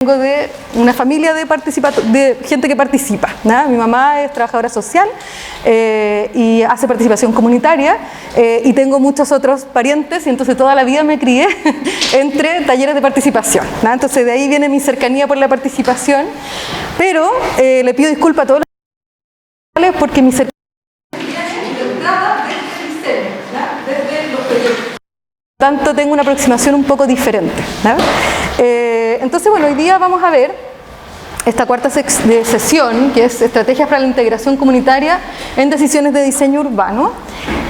Vengo de una familia de gente que participa, ¿no? Mi mamá es trabajadora social y hace participación comunitaria y tengo muchos otros parientes y entonces toda la vida me crié entre talleres de participación, ¿no? Entonces de ahí viene mi cercanía por la participación, pero le pido disculpas a todos los porque mi cercanía desde los proyectos. Por lo tanto, tengo una aproximación un poco diferente, ¿no? Entonces, bueno, hoy día vamos a ver esta cuarta sesión, que es Estrategias para la Integración Comunitaria en Decisiones de Diseño Urbano,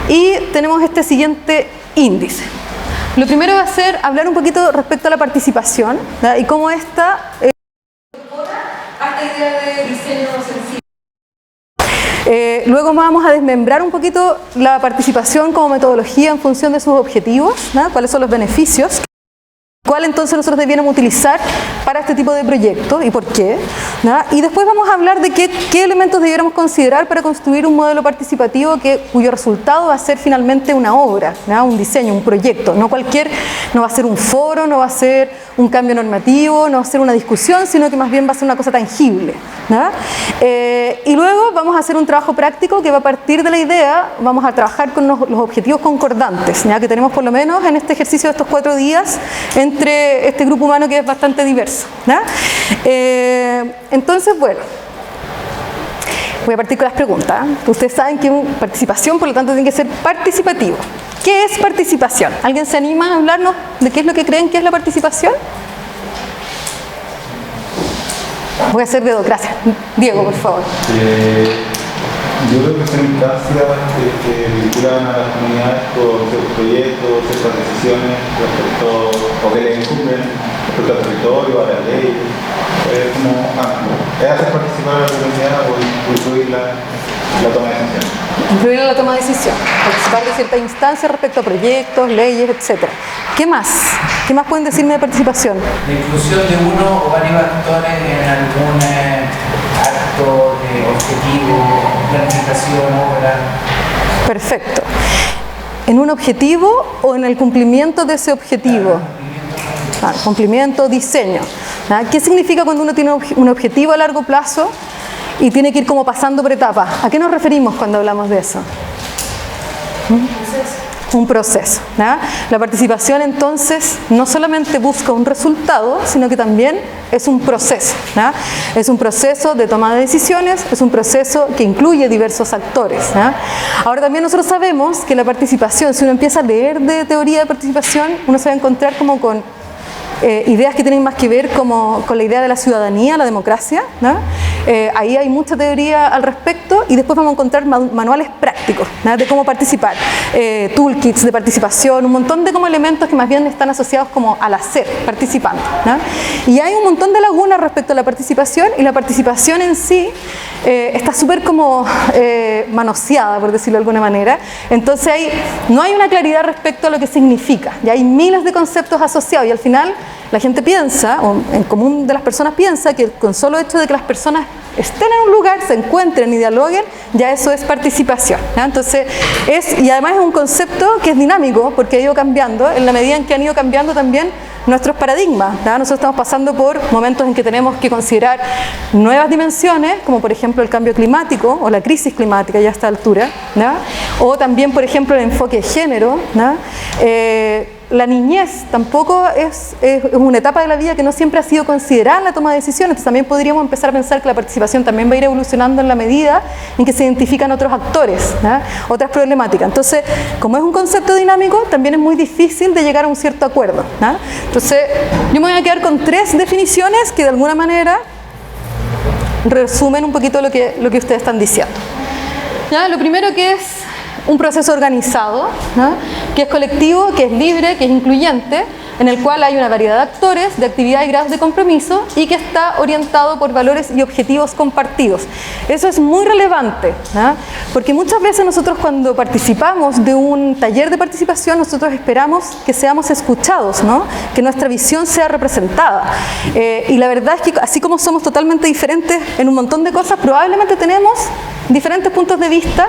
y tenemos este siguiente índice. Lo primero va a ser hablar un poquito respecto a la participación, ¿no? Y cómo esta incorpora a esta idea de diseño sensible. Luego vamos a desmembrar un poquito la participación como metodología en función de sus objetivos, ¿no? Cuáles son los beneficios, cuál entonces nosotros debiéramos utilizar para este tipo de proyectos y por qué, ¿no? Y después vamos a hablar de qué elementos debiéramos considerar para construir un modelo participativo cuyo resultado va a ser finalmente una obra, ¿no? Un diseño, un proyecto, no va a ser un foro, no va a ser un cambio normativo, no va a ser una discusión, sino que más bien va a ser una cosa tangible, ¿no? Y luego vamos a hacer un trabajo práctico que va a partir de la idea, vamos a trabajar con los objetivos concordantes, ¿no? Que tenemos por lo menos en este ejercicio de estos 4 días entre este grupo humano que es bastante diverso, ¿no? Entonces, bueno, voy a partir con las preguntas. Ustedes saben que participación, por lo tanto, tiene que ser participativo. ¿Qué es participación? ¿Alguien se anima a hablarnos de qué es lo que creen que es la participación? Voy a hacer dedo, gracias. Diego, por favor. Yo creo que son instancias que vinculan a las comunidades con ciertos proyectos, ciertas decisiones respecto, o que les incumben respecto al territorio, a la ley. Es como, es hacer participar a la comunidad o incluir la toma de decisión. Incluir la toma de decisión, participar de ciertas instancias respecto a proyectos, leyes, etc. ¿Qué más? ¿Qué más pueden decirme de participación? La inclusión de uno o varios actores en algún acto de objetivo, planificación, obra. Perfecto. ¿En un objetivo o en el cumplimiento de ese objetivo? Cumplimiento, diseño. ¿Qué significa cuando uno tiene un objetivo a largo plazo y tiene que ir como pasando por etapas? ¿A qué nos referimos cuando hablamos de eso? Un proceso, ¿no? La participación entonces no solamente busca un resultado, sino que también es un proceso, ¿no? Es un proceso de toma de decisiones, es un proceso que incluye diversos actores, ¿no? Ahora también nosotros sabemos que la participación, si uno empieza a leer de teoría de participación, uno se va a encontrar como con ideas que tienen más que ver como con la idea de la ciudadanía, la democracia, ¿no? Ahí hay mucha teoría al respecto y después vamos a encontrar manuales prácticos, ¿no? De cómo participar, toolkits de participación, un montón de como elementos que más bien están asociados como al hacer, participando, ¿no? Y hay un montón de lagunas respecto a la participación y la participación en sí está súper como manoseada, por decirlo de alguna manera. Entonces no hay una claridad respecto a lo que significa, ya hay miles de conceptos asociados y al final la gente piensa, o en común de las personas piensa, que con solo hecho de que las personas estén en un lugar, se encuentren y dialoguen, ya eso es participación, ¿no? Entonces, y además es un concepto que es dinámico, porque ha ido cambiando, en la medida en que han ido cambiando también nuestros paradigmas, ¿no? Nosotros estamos pasando por momentos en que tenemos que considerar nuevas dimensiones, como por ejemplo el cambio climático, o la crisis climática ya a esta altura, ¿no? O también, por ejemplo, el enfoque de género, ¿no? La niñez tampoco es una etapa de la vida que no siempre ha sido considerada en la toma de decisiones, entonces también podríamos empezar a pensar que la participación también va a ir evolucionando en la medida en que se identifican otros actores, ¿no? Otras problemáticas. Entonces, como es un concepto dinámico, también es muy difícil de llegar a un cierto acuerdo, ¿no? Entonces, yo me voy a quedar con 3 definiciones que de alguna manera resumen un poquito lo que ustedes están diciendo. ¿Ya? Lo primero que es un proceso organizado, ¿no? Que es colectivo, que es libre, que es incluyente, en el cual hay una variedad de actores, de actividades y grados de compromiso y que está orientado por valores y objetivos compartidos. Eso es muy relevante, ¿no? Porque muchas veces nosotros cuando participamos de un taller de participación, nosotros esperamos que seamos escuchados, ¿no? Que nuestra visión sea representada. Y la verdad es que así como somos totalmente diferentes en un montón de cosas, probablemente tenemos diferentes puntos de vista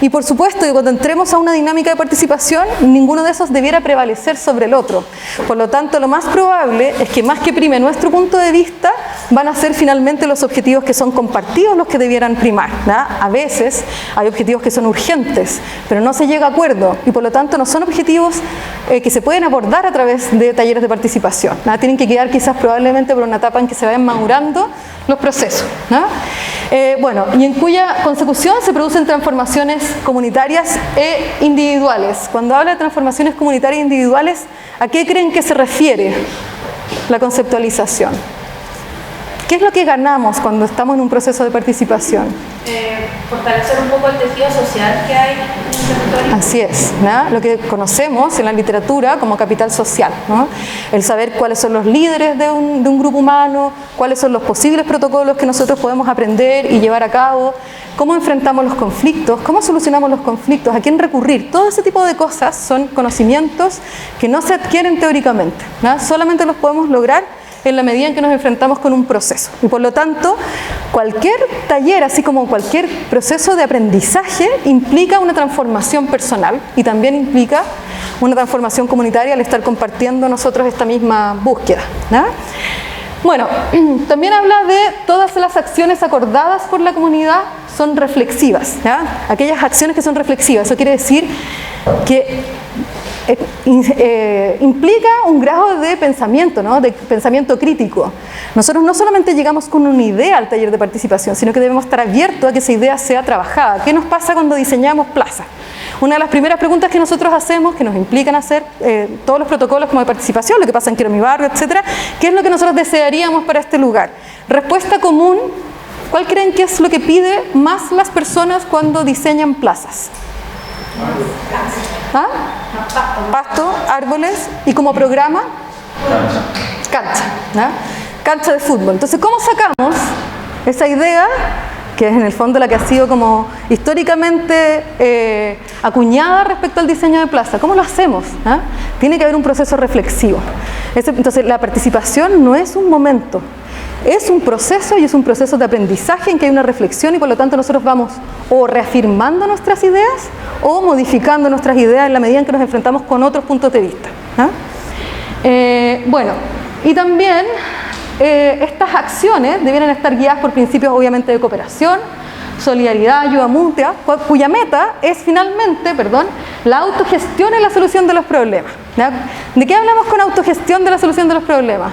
y por supuesto que cuando entremos a una dinámica de participación, ninguno de esos debiera prevalecer sobre el otro. Por lo tanto, lo más probable es que más que prime nuestro punto de vista, van a ser finalmente los objetivos que son compartidos los que debieran primar, ¿no? A veces hay objetivos que son urgentes, pero no se llega a acuerdo y por lo tanto no son objetivos que se pueden abordar a través de talleres de participación, ¿no? Tienen que quedar quizás probablemente por una etapa en que se vayan madurando los procesos, ¿no? Bueno, y en cuya consecución se producen transformaciones comunitarias e individuales. Cuando habla de transformaciones comunitarias e individuales, ¿a qué creen que se refiere la conceptualización? ¿Qué es lo que ganamos cuando estamos en un proceso de participación? Fortalecer un poco el tejido social que hay en el territorio. Así es, ¿no? Lo que conocemos en la literatura como capital social, ¿no? El saber cuáles son los líderes de un grupo humano, cuáles son los posibles protocolos que nosotros podemos aprender y llevar a cabo, cómo enfrentamos los conflictos, cómo solucionamos los conflictos, a quién recurrir. Todo ese tipo de cosas son conocimientos que no se adquieren teóricamente, ¿no? Solamente los podemos lograr en la medida en que nos enfrentamos con un proceso. Y por lo tanto, cualquier taller, así como cualquier proceso de aprendizaje, implica una transformación personal y también implica una transformación comunitaria al estar compartiendo nosotros esta misma búsqueda, ¿no? Bueno, también habla de todas las acciones acordadas por la comunidad son reflexivas, ¿no? Aquellas acciones que son reflexivas, eso quiere decir que implica un grado de pensamiento, ¿no? De pensamiento crítico. Nosotros no solamente llegamos con una idea al taller de participación, sino que debemos estar abiertos a que esa idea sea trabajada. ¿Qué nos pasa cuando diseñamos plazas? Una de las primeras preguntas que nosotros hacemos, que nos implican hacer todos los protocolos como de participación, lo que pasa en Quiero mi barrio, etcétera, ¿qué es lo que nosotros desearíamos para este lugar? Respuesta común, ¿cuál creen que es lo que pide más las personas cuando diseñan plazas? ¿Ah? Pasto, árboles y como programa cancha, ¿no? Cancha de fútbol. Entonces, ¿cómo sacamos esa idea que es en el fondo la que ha sido como históricamente acuñada respecto al diseño de plaza? ¿Cómo lo hacemos? ¿Ah? Tiene que haber un proceso reflexivo. Entonces, la participación no es un momento, es un proceso y es un proceso de aprendizaje en que hay una reflexión y por lo tanto nosotros vamos o reafirmando nuestras ideas o modificando nuestras ideas en la medida en que nos enfrentamos con otros puntos de vista, ¿no? Bueno, y también estas acciones debieran estar guiadas por principios obviamente de cooperación, solidaridad, ayuda mutua, cuya meta es finalmente, la autogestión en la solución de los problemas, ¿no? ¿De qué hablamos con autogestión de la solución de los problemas?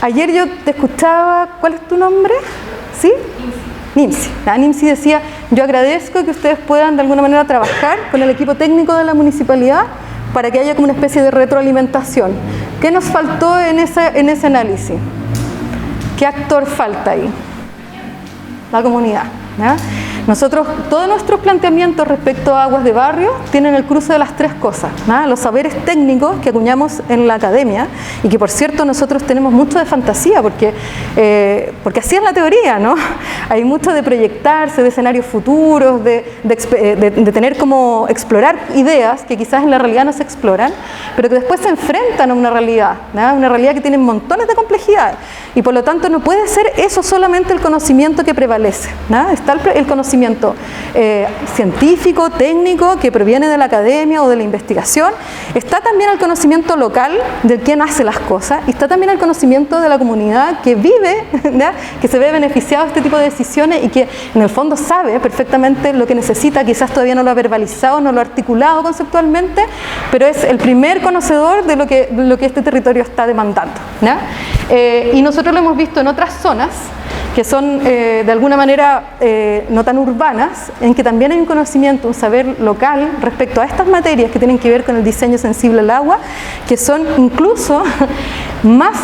Ayer yo te escuchaba, ¿cuál es tu nombre? ¿Sí? Nimsi. Nimsi decía, yo agradezco que ustedes puedan de alguna manera trabajar con el equipo técnico de la municipalidad para que haya como una especie de retroalimentación. ¿Qué nos faltó en ese análisis? ¿Qué actor falta ahí? La comunidad, ¿no? Nosotros, todos nuestros planteamientos respecto a aguas de barrio tienen el cruce de las tres cosas, ¿no? Los saberes técnicos que acuñamos en la academia y que por cierto nosotros tenemos mucho de fantasía porque así es la teoría, ¿no? Hay mucho de proyectarse, de escenarios futuros, de tener como explorar ideas que quizás en la realidad no se exploran, pero que después se enfrentan a una realidad, ¿no? Una realidad que tiene montones de complejidades y por lo tanto no puede ser eso solamente el conocimiento que prevalece, ¿no? Está el conocimiento científico, técnico, que proviene de la academia o de la investigación, está también el conocimiento local de quién hace las cosas y está también el conocimiento de la comunidad que vive, ¿no? Que se ve beneficiado de este tipo de decisiones y que en el fondo sabe perfectamente lo que necesita, quizás todavía no lo ha verbalizado, no lo ha articulado conceptualmente, pero es el primer conocedor de lo que este territorio está demandando, ¿no? Y nosotros lo hemos visto en otras zonas que son de alguna manera no tan urbanas, en que también hay un conocimiento, un saber local respecto a estas materias que tienen que ver con el diseño sensible al agua, que son incluso más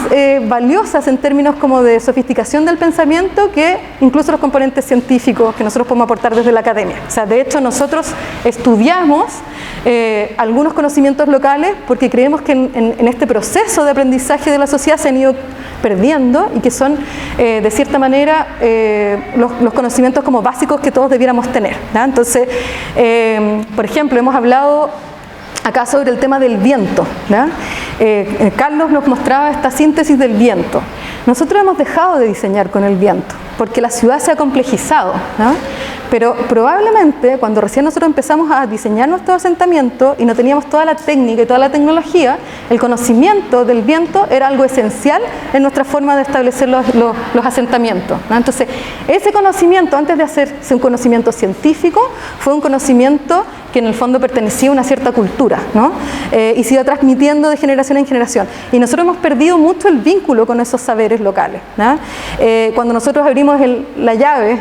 valiosas en términos como de sofisticación del pensamiento que incluso los componentes científicos que nosotros podemos aportar desde la academia. O sea, de hecho nosotros estudiamos algunos conocimientos locales porque creemos que en este proceso de aprendizaje de la sociedad se han ido perdiendo y que son de cierta manera los conocimientos como básicos que todos debiéramos tener, ¿no? Entonces, por ejemplo, hemos hablado acá sobre el tema del viento, ¿no? Carlos nos mostraba esta síntesis del viento. Nosotros hemos dejado de diseñar con el viento porque la ciudad se ha complejizado, ¿no? Pero probablemente cuando recién nosotros empezamos a diseñar nuestro asentamiento y no teníamos toda la técnica y toda la tecnología, el conocimiento del viento era algo esencial en nuestra forma de establecer los asentamientos, ¿no? Entonces, ese conocimiento, antes de hacerse un conocimiento científico, fue un conocimiento que en el fondo pertenecía a una cierta cultura, ¿no? Y se iba transmitiendo de generación en generación. Y nosotros hemos perdido mucho el vínculo con esos saberes locales, ¿no? Cuando nosotros abrimos la llave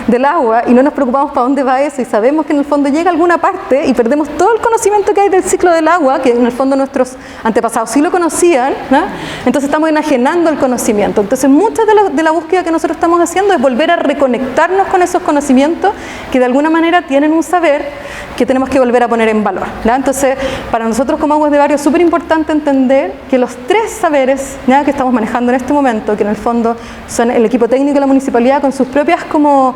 del agua y no nos preocupamos para dónde va eso y sabemos que en el fondo llega a alguna parte y perdemos todo el conocimiento que hay del ciclo del agua, que en el fondo nuestros antepasados sí lo conocían, ¿no? Entonces estamos enajenando el conocimiento. Entonces mucha de la búsqueda que nosotros estamos haciendo es volver a reconectarnos con esos conocimientos que de alguna manera tienen un saber que tenemos que volver a poner en valor, ¿no? Entonces, para nosotros como Aguas de Barrio es súper importante entender que los 3 saberes, ¿no?, que estamos manejando en este momento, que en el fondo son el equipo técnico de la municipalidad con sus propias como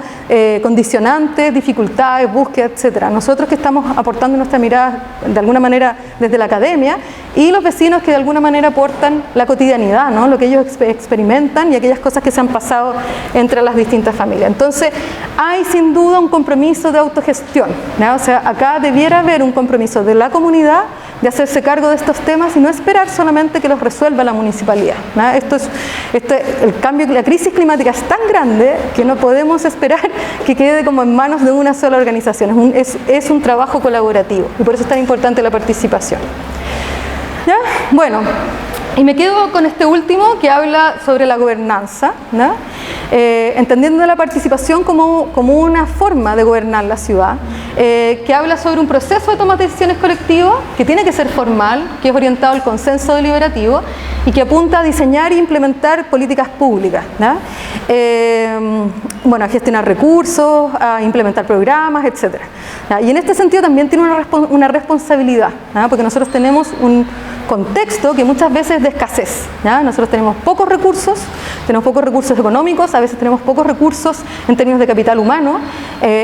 condicionantes, dificultades, búsqueda, etcétera. Nosotros que estamos aportando nuestra mirada de alguna manera desde la academia y los vecinos que de alguna manera aportan la cotidianidad, ¿no?, lo que ellos experimentan y aquellas cosas que se han pasado entre las distintas familias. Entonces, hay sin duda un compromiso de autogestión, ¿no? O sea, acá debiera haber un compromiso de la comunidad de hacerse cargo de estos temas y no esperar solamente que los resuelva la municipalidad, ¿no? El cambio, la crisis climática es tan grande que no podemos esperar que quede como en manos de una sola organización. Es un trabajo colaborativo y por eso es tan importante la participación. ¿Ya? Bueno, y me quedo con este último que habla sobre la gobernanza, ¿no? Entendiendo la participación como una forma de gobernar la ciudad, que habla sobre un proceso de toma de decisiones colectivo que tiene que ser formal, que es orientado al consenso deliberativo y que apunta a diseñar e implementar políticas públicas, ¿no? Bueno, a gestionar recursos, a implementar programas, etc. Y en este sentido también tiene una responsabilidad, ¿no? Porque nosotros tenemos un contexto que muchas veces es de escasez, ¿ya? Nosotros tenemos pocos recursos económicos, a veces tenemos pocos recursos en términos de capital humano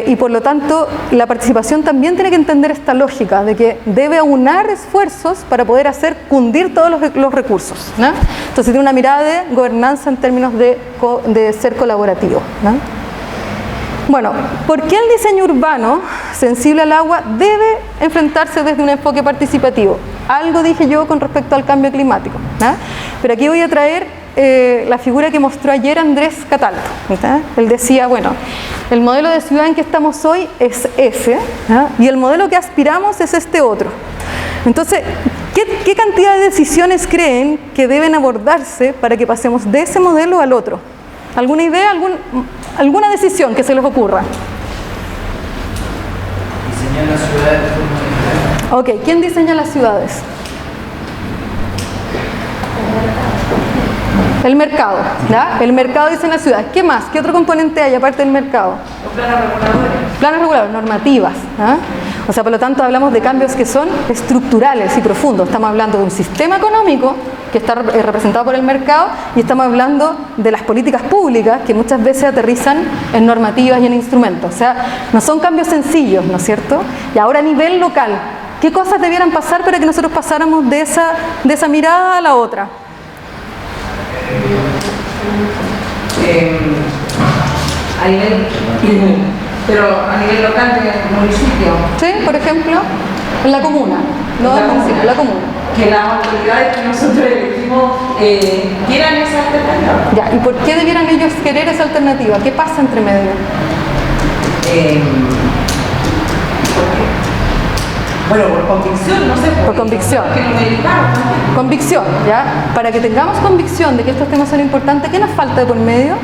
y por lo tanto la participación también tiene que entender esta lógica de que debe aunar esfuerzos para poder hacer cundir todos los recursos, ¿no? Entonces tiene una mirada de gobernanza en términos de ser colaborativo, ¿no? Bueno, ¿por qué el diseño urbano sensible al agua debe enfrentarse desde un enfoque participativo? Algo dije yo con respecto al cambio climático, ¿no? Pero aquí voy a traer la figura que mostró ayer Andrés Cataldo, ¿no? Él decía, bueno, el modelo de ciudad en que estamos hoy es ese, ¿no? Y el modelo que aspiramos es este otro. Entonces, ¿qué cantidad de decisiones creen que deben abordarse para que pasemos de ese modelo al otro? ¿Alguna idea? ¿Alguna decisión que se les ocurra? Diseñar las ciudades de forma diferente. Ok, ¿quién diseña las ciudades? El mercado, ¿ya? El mercado diseña las ciudades. ¿Qué más? ¿Qué otro componente hay aparte del mercado? Los planes reguladores. Planes reguladores, normativas, ¿ah? O sea, por lo tanto hablamos de cambios que son estructurales y profundos. Estamos hablando de un sistema económico que está representado por el mercado y estamos hablando de las políticas públicas que muchas veces aterrizan en normativas y en instrumentos. O sea, no son cambios sencillos, ¿no es cierto? Y ahora a nivel local, ¿qué cosas debieran pasar para que nosotros pasáramos de esa mirada a la otra? A nivel local del municipio. Sí, por ejemplo, en la comuna, no del municipio, la comuna. Que las autoridades que nosotros elegimos quieran esa alternativa. Ya, ¿y por qué debieran ellos querer esa alternativa? ¿Qué pasa entre medio? Bueno, por convicción, no sé. Por convicción. Que lo meditaron también. Convicción, ¿ya? Para que tengamos convicción de que estos temas son importantes, ¿qué nos falta de por medio?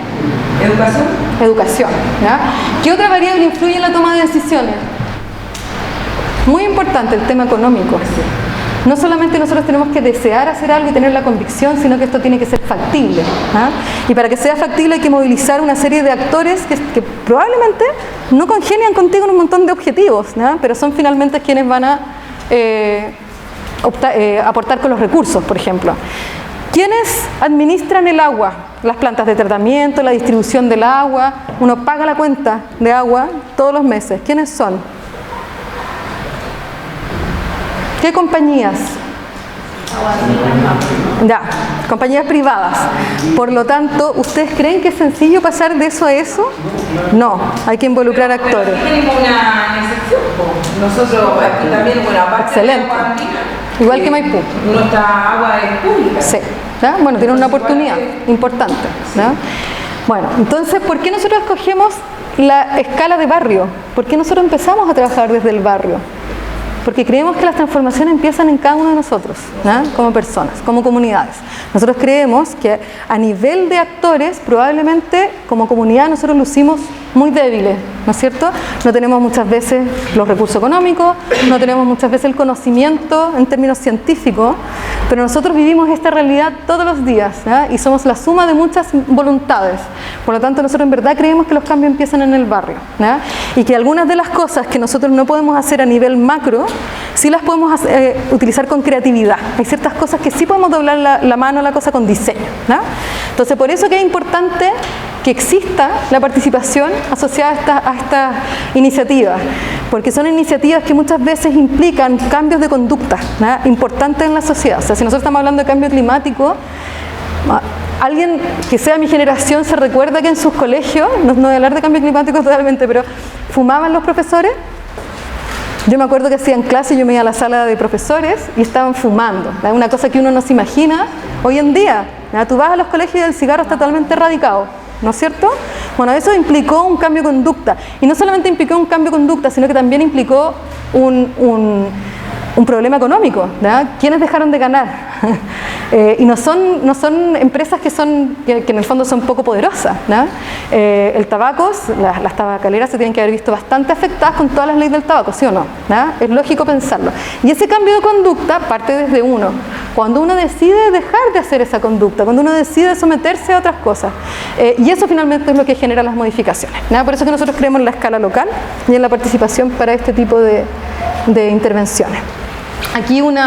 Educación. Educación, ¿ya? ¿Qué otra variable influye en la toma de decisiones? Muy importante, el tema económico. No solamente nosotros tenemos que desear hacer algo y tener la convicción, sino que esto tiene que ser factible, ¿ah? Y para que sea factible hay que movilizar una serie de actores que probablemente no congenian contigo en un montón de objetivos, ¿no? Pero son finalmente quienes van a aportar con los recursos, por ejemplo. ¿Quiénes administran el agua? Las plantas de tratamiento, la distribución del agua. Uno paga la cuenta de agua todos los meses. ¿Quiénes son? ¿Qué compañías? Ya, compañías privadas. Por lo tanto, ¿ustedes creen que es sencillo pasar de eso a eso? No, hay que involucrar actores. Pero aquí tenemos una excepción. Nosotros aquí también, bueno, aparte Excelente. de la Guarandina, Igual que Maipú. nuestra agua es pública. Sí, ¿ya? Bueno, tienen una oportunidad importante, ¿ya? Bueno, entonces, ¿por qué nosotros escogemos la escala de barrio? ¿Por qué nosotros empezamos a trabajar desde el barrio? Porque creemos que las transformaciones empiezan en cada uno de nosotros, ¿no? Como personas, como comunidades. Nosotros creemos que a nivel de actores, probablemente como comunidad nosotros lucimos muy débiles, ¿no es cierto? No tenemos muchas veces los recursos económicos, no tenemos muchas veces el conocimiento en términos científicos, pero nosotros vivimos esta realidad todos los días, ¿no? Y somos la suma de muchas voluntades. Por lo tanto, nosotros en verdad creemos que los cambios empiezan en el barrio, ¿no? Y que algunas de las cosas que nosotros no podemos hacer a nivel macro, sí las podemos utilizar con creatividad. Hay ciertas cosas que sí podemos doblar la mano a la cosa con diseño, ¿no? Entonces, por eso que es importante que exista la participación asociada a estas iniciativas, porque son iniciativas que muchas veces implican cambios de conducta, ¿no? Importantes en la sociedad. O sea, si nosotros estamos hablando de cambio climático, alguien que sea mi generación se recuerda que en sus colegios, no voy a hablar de cambio climático totalmente, pero fumaban los profesores. Yo me acuerdo que hacían clase, yo me iba a la sala de profesores y estaban fumando, ¿no? Una cosa que uno no se imagina hoy en día, ¿no? Tú vas a los colegios y el cigarro está totalmente erradicado, ¿no es cierto? Bueno, eso implicó un cambio de conducta, y no solamente implicó un cambio de conducta, sino que también implicó un problema económico, ¿no? ¿Quiénes dejaron de ganar? Y no son empresas que en el fondo son poco poderosas, ¿no? El tabaco, las tabacaleras se tienen que haber visto bastante afectadas con todas las leyes del tabaco, ¿sí o no? ¿No? Es lógico pensarlo. Y ese cambio de conducta parte desde uno. Cuando uno decide dejar de hacer esa conducta, cuando uno decide someterse a otras cosas. Y eso finalmente es lo que genera las modificaciones, ¿no? Por eso que nosotros creemos en la escala local y en la participación para este tipo de intervenciones. Aquí un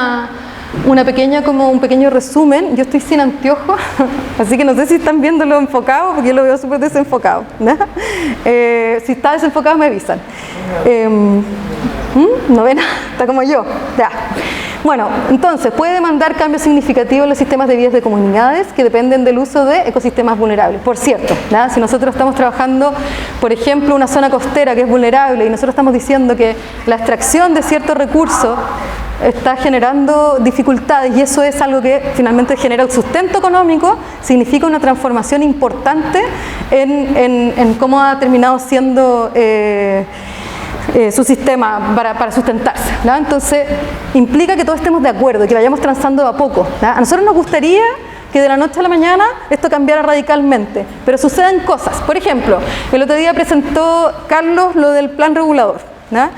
pequeño resumen. Yo estoy sin anteojos, así que no sé si están viéndolo enfocado, porque yo lo veo súper desenfocado, ¿no? Si está desenfocado me avisan. ¿No ven? Está como yo. Ya. Bueno, entonces puede demandar cambios significativos en los sistemas de vidas de comunidades que dependen del uso de ecosistemas vulnerables. Por cierto, ¿no? Si nosotros estamos trabajando, por ejemplo, una zona costera que es vulnerable y nosotros estamos diciendo que la extracción de ciertos recursos está generando dificultades, y eso es algo que finalmente genera el sustento económico, significa una transformación importante en cómo ha terminado siendo su sistema para sustentarse, ¿no? Entonces implica que todos estemos de acuerdo y que vayamos transando de a poco, ¿no? A nosotros nos gustaría que de la noche a la mañana esto cambiara radicalmente, pero suceden cosas. Por ejemplo, el otro día presentó Carlos lo del plan regulador, ¿no?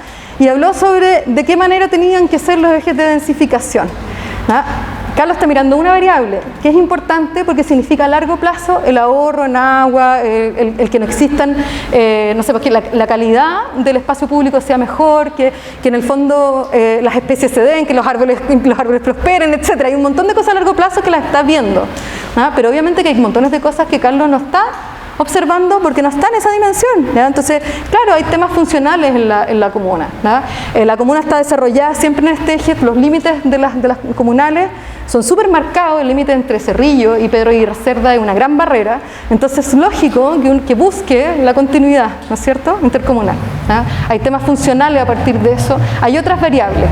Y habló sobre de qué manera tenían que ser los ejes de densificación, ¿no? Carlos está mirando una variable que es importante porque significa a largo plazo el ahorro en agua, el que no existan, no sé, porque la calidad del espacio público sea mejor, que en el fondo las especies se den, que los árboles prosperen, etc. Hay un montón de cosas a largo plazo que las está viendo, ¿no? Pero obviamente que hay montones de cosas que Carlos no está observando porque no está en esa dimensión, ¿no? Entonces, claro, hay temas funcionales en la comuna, ¿no? La comuna está desarrollada siempre en este eje. Los límites de las comunales son súper marcados. El límite entre Cerrillo y Pedro Aguirre Cerda es una gran barrera, entonces es lógico que busque la continuidad, ¿no es cierto?, intercomunal, ¿no? Hay temas funcionales a partir de eso, hay otras variables,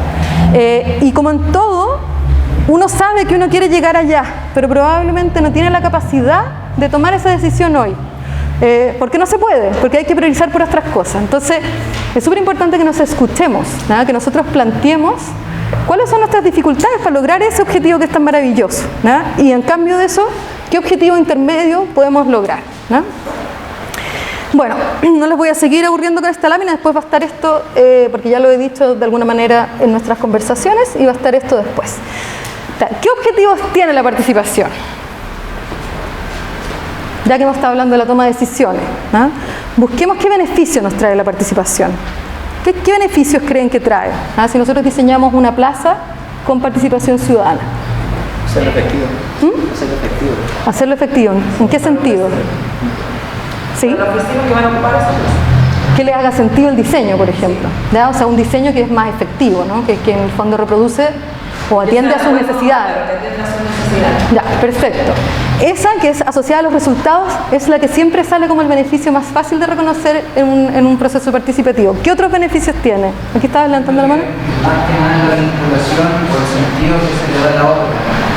y como en todo, uno sabe que uno quiere llegar allá, pero probablemente no tiene la capacidad de tomar esa decisión hoy. Porque no se puede, porque hay que priorizar por otras cosas. Entonces es súper importante que nos escuchemos, ¿no? Que nosotros planteemos cuáles son nuestras dificultades para lograr ese objetivo que es tan maravilloso, ¿no? Y en cambio de eso, ¿qué objetivo intermedio podemos lograr, ¿no? Bueno, no les voy a seguir aburriendo con esta lámina. Después va a estar esto, porque ya lo he dicho de alguna manera en nuestras conversaciones, y va a estar esto después. ¿Qué objetivos tiene la participación? Ya que hemos estado hablando de la toma de decisiones, ¿no? Busquemos qué beneficio nos trae la participación. ¿Qué beneficios creen que trae? ¿Ah? Si nosotros diseñamos una plaza con participación ciudadana. Hacerlo efectivo. Hacerlo efectivo. Hacerlo efectivo. ¿En qué sentido? ¿Sí? Para los vecinos que van a ocupar esa plaza. Que le haga sentido el diseño, por ejemplo, ¿ya? O sea, un diseño que es más efectivo, ¿no? Que en el fondo reproduce o atiende a sus necesidades. Ya, perfecto. Esa que es asociada a los resultados es la que siempre sale como el beneficio más fácil de reconocer en un proceso participativo. ¿Qué otros beneficios tiene? Aquí estaba levantando la mano. Más que nada la vinculación por el sentido que se le da a la obra.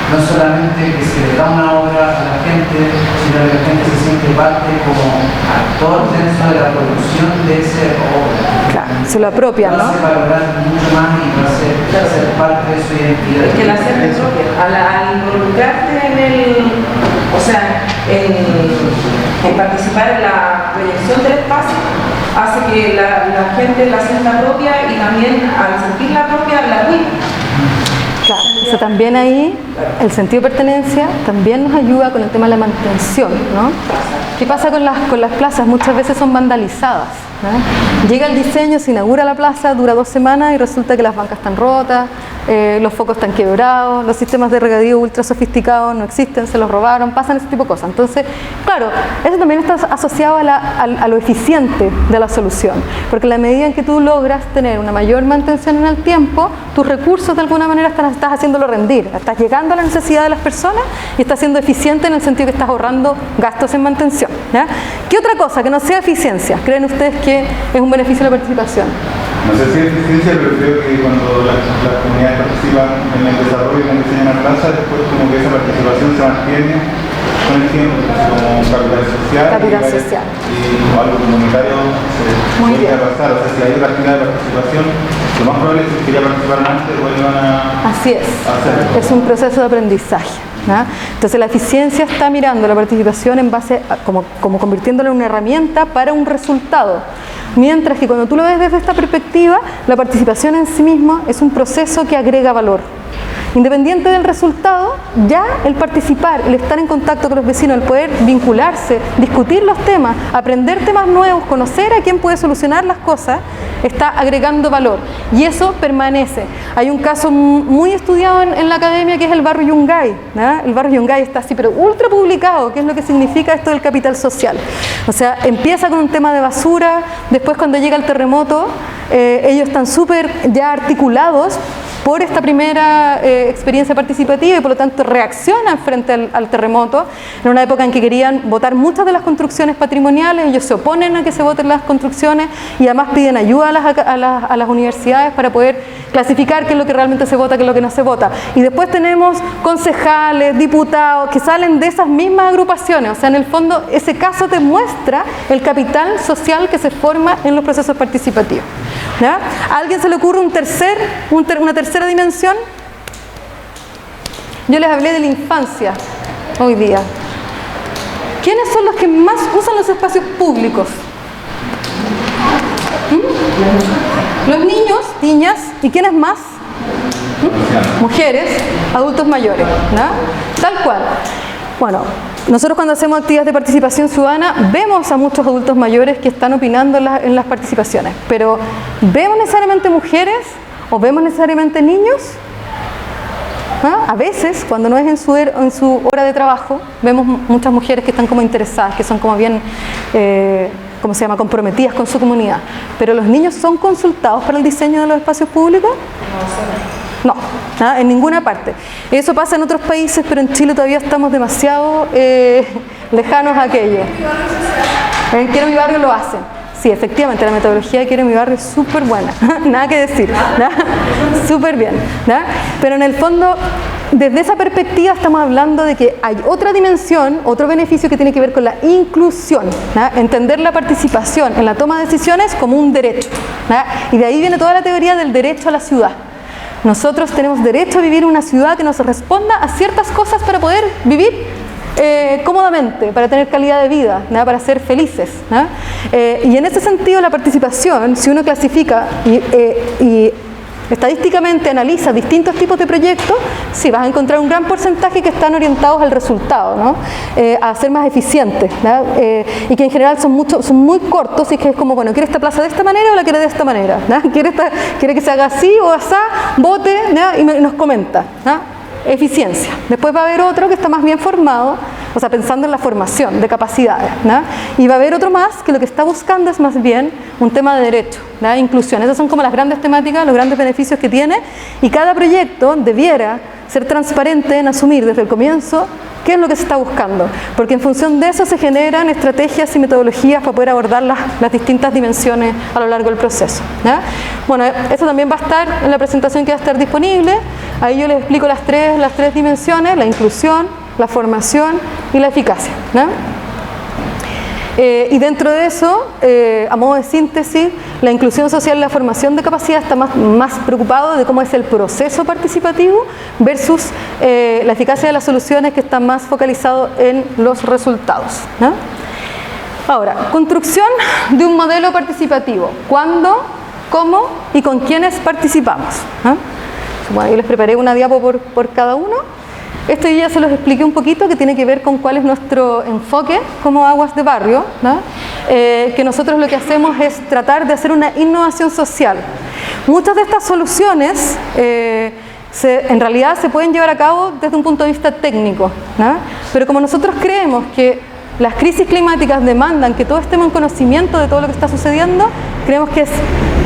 No solamente que se le da una obra a la gente, sino que la gente se siente parte como actor dentro de la producción de esa obra. Claro, se lo apropia, ¿no? Lo hace valorar mucho más y va a ser parte de su identidad. Es que la hacer propia, al involucrarte en participar en la proyección del espacio, hace que la gente la sienta propia y también al sentirla propia la cuida. Claro, eso también ahí, el sentido de pertenencia también nos ayuda con el tema de la mantención, ¿no? ¿Qué pasa con las plazas? Muchas veces son vandalizadas, ¿no? Llega el diseño, se inaugura la plaza, dura 2 semanas y resulta que las bancas están rotas, los focos están quebrados, los sistemas de regadío ultra sofisticados no existen, se los robaron, pasan ese tipo de cosas. Entonces, claro, eso también está asociado a lo eficiente de la solución, porque en la medida en que tú logras tener una mayor mantención en el tiempo, tus recursos de alguna manera estás haciéndolo rendir, estás llegando a la necesidad de las personas y estás siendo eficiente en el sentido que estás ahorrando gastos en mantención, ¿ya? ¿Qué otra cosa que no sea eficiencia creen ustedes que es un beneficio de la participación? No sé si es eficiencia, pero creo que cuando las comunidades participan en el desarrollo y en el diseño de una plaza, después como que esa participación se mantiene con el tiempo, como un capital social, y como algo comunitario se puede pasar. O sea, si hay otra actividad de participación, lo más probable es que quería participar antes vuelvan a Así es, hacerlo. es un proceso de aprendizaje, ¿no? Entonces la eficiencia está mirando la participación en base a, como convirtiéndola en una herramienta para un resultado. Mientras que cuando tú lo ves desde esta perspectiva, la participación en sí misma es un proceso que agrega valor. Independiente del resultado, ya el participar, el estar en contacto con los vecinos, el poder vincularse, discutir los temas, aprender temas nuevos, conocer a quién puede solucionar las cosas, está agregando valor. Y eso permanece. Hay un caso muy estudiado en la academia que es el barrio Yungay, ¿no? El barrio Yungay está así, pero ultra publicado, que es lo que significa esto del capital social. O sea, empieza con un tema de basura, después cuando llega el terremoto, ellos están súper ya articulados por esta primera experiencia participativa y por lo tanto reaccionan frente al terremoto. En una época en que querían votar muchas de las construcciones patrimoniales, ellos se oponen a que se voten las construcciones y además piden ayuda a las universidades para poder clasificar qué es lo que realmente se vota, qué es lo que no se vota. Y después tenemos concejales, diputados que salen de esas mismas agrupaciones. O sea, en el fondo ese caso te muestra el capital social que se forma en los procesos participativos, ¿ya? ¿A alguien se le ocurre una tercera dimensión? Yo les hablé de la infancia hoy día. ¿Quiénes son los que más usan los espacios públicos? Los niños, niñas, ¿y quiénes más? Mujeres, adultos mayores, ¿no? Tal cual. Bueno, nosotros cuando hacemos actividades de participación ciudadana vemos a muchos adultos mayores que están opinando en las participaciones, pero ¿vemos necesariamente mujeres o vemos necesariamente niños? ¿Ah? A veces, cuando no es en su hora de trabajo, vemos muchas mujeres que están como interesadas, que son como bien, ¿cómo se llama?, comprometidas con su comunidad. Pero ¿los niños son consultados para el diseño de los espacios públicos? No, en ninguna parte. Eso pasa en otros países, pero en Chile todavía estamos demasiado lejanos a aquello. En Quiero mi barrio lo hacen. Sí, efectivamente, la metodología de Quiero mi barrio es súper buena, nada que decir, súper bien, ¿no? Pero en el fondo, desde esa perspectiva estamos hablando de que hay otra dimensión, otro beneficio que tiene que ver con la inclusión, ¿no? Entender la participación en la toma de decisiones como un derecho, ¿no? Y de ahí viene toda la teoría del derecho a la ciudad. Nosotros tenemos derecho a vivir en una ciudad que nos responda a ciertas cosas para poder vivir cómodamente, para tener calidad de vida, ¿no? Para ser felices, ¿no? Y en ese sentido la participación, si uno clasifica y estadísticamente analiza distintos tipos de proyectos, sí vas a encontrar un gran porcentaje que están orientados al resultado, ¿no? A ser más eficientes, ¿no? Y que en general son muy cortos y que es como, bueno, ¿quiere esta plaza de esta manera o la quiere de esta manera? ¿No? ¿Quiere que se haga así o así? Vote, ¿no? Y nos comenta, ¿no? Eficiencia. Después va a haber otro que está más bien formado, O sea, pensando en la formación de capacidades, ¿no? Y va a haber otro más que lo que está buscando es más bien un tema de derecho, ¿no? Inclusión. Esas son como las grandes temáticas, los grandes beneficios que tiene, y cada proyecto debiera ser transparente en asumir desde el comienzo qué es lo que se está buscando, porque en función de eso se generan estrategias y metodologías para poder abordar las distintas dimensiones a lo largo del proceso, ¿no? Bueno, eso también va a estar en la presentación que va a estar disponible. Ahí yo les explico las tres dimensiones: la inclusión, la formación y la eficacia, ¿no? Y dentro de eso, a modo de síntesis, la inclusión social y la formación de capacidad está más preocupado de cómo es el proceso participativo versus la eficacia de las soluciones, que está más focalizado en los resultados, ¿no? Ahora, construcción de un modelo participativo. ¿Cuándo, cómo y con quiénes participamos, ¿no? Bueno, yo les preparé una diapo por cada uno. Esto yo ya se los expliqué un poquito, que tiene que ver con cuál es nuestro enfoque como Aguas de Barrio, ¿no? Que nosotros lo que hacemos es tratar de hacer una innovación social. Muchas de estas soluciones en realidad se pueden llevar a cabo desde un punto de vista técnico, ¿no? Pero como nosotros creemos que las crisis climáticas demandan que todos estemos en conocimiento de todo lo que está sucediendo, creemos que es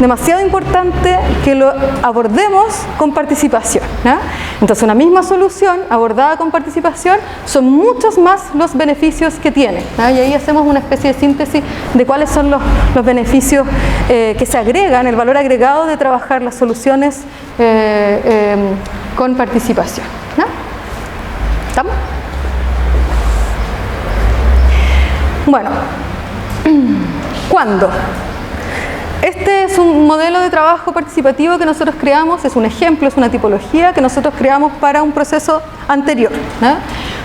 demasiado importante que lo abordemos con participación, ¿no? Entonces, una misma solución abordada con participación son muchos más los beneficios que tiene, ¿no? Y ahí hacemos una especie de síntesis de cuáles son los beneficios que se agregan, el valor agregado de trabajar las soluciones con participación, ¿no? ¿Estamos? Bueno, ¿cuándo? Este es un modelo de trabajo participativo que nosotros creamos, es un ejemplo, es una tipología que nosotros creamos para un proceso anterior, ¿no?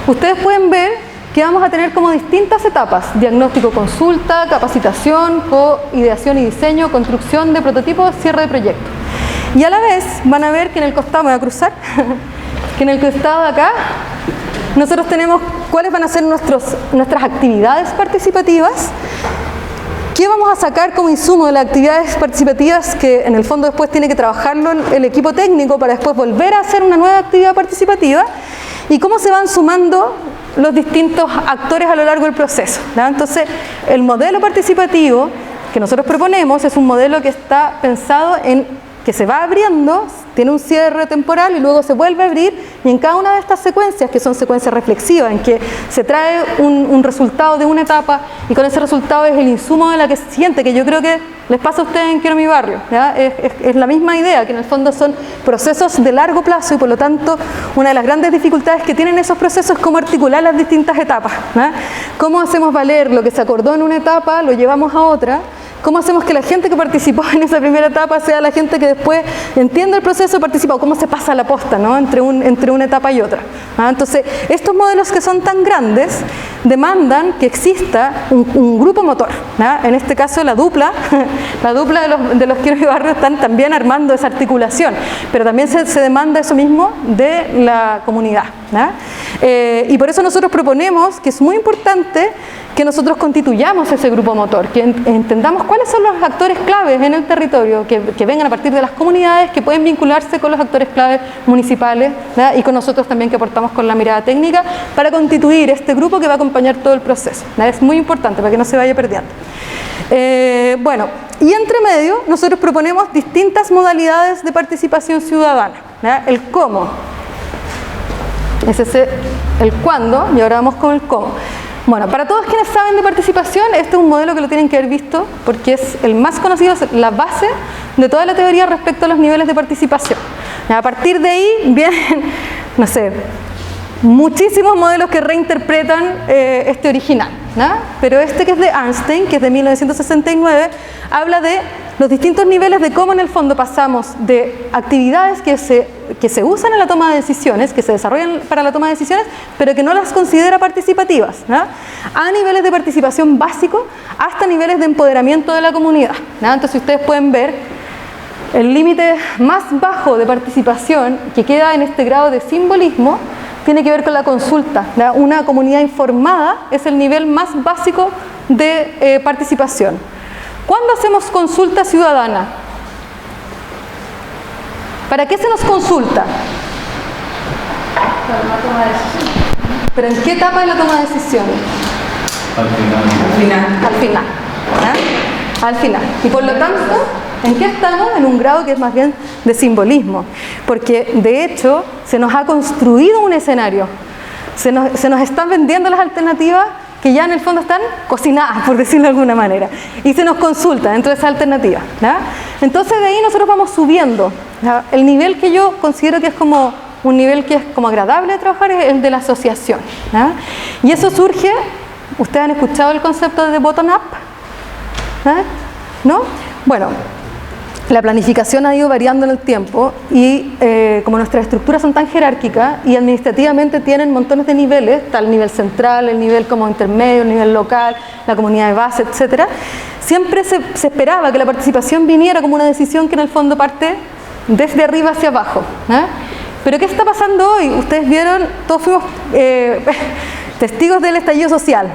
Ustedes pueden ver que vamos a tener como distintas etapas: diagnóstico, consulta, capacitación, co-ideación y diseño, construcción de prototipos, cierre de proyecto. Y a la vez van a ver que en el costado, me voy a cruzar, que en el costado de acá nosotros tenemos cuáles van a ser nuestras actividades participativas, qué vamos a sacar como insumo de las actividades participativas, que en el fondo después tiene que trabajarlo el equipo técnico para después volver a hacer una nueva actividad participativa, y cómo se van sumando los distintos actores a lo largo del proceso, ¿no? Entonces, el modelo participativo que nosotros proponemos es un modelo que está pensado en que se va abriendo, tiene un cierre temporal y luego se vuelve a abrir, y en cada una de estas secuencias, que son secuencias reflexivas, en que se trae un resultado de una etapa, y con ese resultado es el insumo de la que se siente, que yo creo que les pasa a ustedes en Quiero mi barrio, ¿ya? Es la misma idea, que en el fondo son procesos de largo plazo, y por lo tanto una de las grandes dificultades que tienen esos procesos es cómo articular las distintas etapas, ¿ya? Cómo hacemos valer lo que se acordó en una etapa, lo llevamos a otra. ¿Cómo hacemos que la gente que participó en esa primera etapa sea la gente que después entiende el proceso y participa? ¿Cómo se pasa la posta, ¿no? entre una etapa y otra? Entonces, estos modelos que son tan grandes demandan que exista un grupo motor, ¿no? En este caso la dupla de los Quiero mi barrio están también armando esa articulación, pero también se demanda eso mismo de la comunidad, ¿no? Y por eso nosotros proponemos que es muy importante que nosotros constituyamos ese grupo motor, que entendamos cuáles son los actores claves en el territorio, que vengan a partir de las comunidades, que pueden vincularse con los actores claves municipales, ¿verdad? Y con nosotros también, que aportamos con la mirada técnica para constituir este grupo que va a acompañar todo el proceso, ¿verdad? Es muy importante para que no se vaya perdiendo. Bueno, y entre medio nosotros proponemos distintas modalidades de participación ciudadana, ¿verdad? El cómo, ese es el cuándo, y ahora vamos con el cómo. Bueno, para todos quienes saben de participación, este es un modelo que lo tienen que haber visto, porque es el más conocido, es la base de toda la teoría respecto a los niveles de participación. A partir de ahí vienen, no sé, muchísimos modelos que reinterpretan este original, ¿no? Pero este, que es de Arnstein, que es de 1969, habla de los distintos niveles de cómo en el fondo pasamos de actividades que se usan en la toma de decisiones, que se desarrollan para la toma de decisiones, pero que no las considera participativas, ¿no? A niveles de participación básico hasta niveles de empoderamiento de la comunidad, ¿no? Entonces ustedes pueden ver el límite más bajo de participación que queda en este grado de simbolismo, tiene que ver con la consulta, ¿no? Una comunidad informada es el nivel más básico de participación. ¿Cuándo hacemos consulta ciudadana? ¿Para qué se nos consulta? Para la toma de decisiones. ¿Pero en qué etapa de la toma de decisiones? Al final. ¿Ah? Al final. Y por lo tanto, ¿en qué estamos? En un grado que es más bien de simbolismo. Porque de hecho se nos ha construido un escenario. Se nos están vendiendo las alternativas que ya en el fondo están cocinadas, por decirlo de alguna manera. Y se nos consulta dentro de esas alternativas. ¿Ya? Entonces de ahí nosotros vamos subiendo. ¿Ya? El nivel que yo considero que es como un nivel que es como agradable de trabajar es el de la asociación. ¿Ya? Y eso surge, ¿ustedes han escuchado el concepto de bottom-up? ¿No? Bueno, la planificación ha ido variando en el tiempo y como nuestras estructuras son tan jerárquicas y administrativamente tienen montones de niveles, está el nivel central, el nivel como intermedio, el nivel local, la comunidad de base, etc. Siempre se esperaba que la participación viniera como una decisión que en el fondo parte desde arriba hacia abajo. Pero ¿qué está pasando hoy? Ustedes vieron, todos fuimos testigos del estallido social.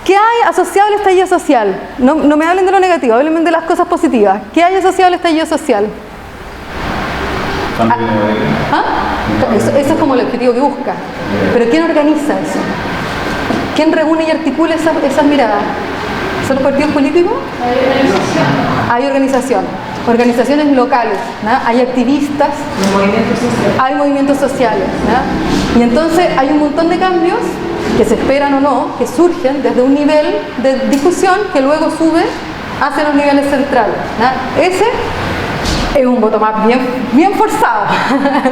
¿Qué hay asociado al estallido social? No me hablen de lo negativo, hablen de las cosas positivas. ¿Qué hay asociado al estallido social? Eso es como el objetivo que busca. Pero ¿quién organiza eso? ¿Quién reúne y articula esas miradas? ¿Son los partidos políticos? Hay organización. Organizaciones locales, hay activistas, hay movimientos sociales. Y entonces hay un montón de cambios que se esperan o no, que surgen desde un nivel de discusión que luego sube hacia los niveles centrales. Ese es un bottom-up bien forzado,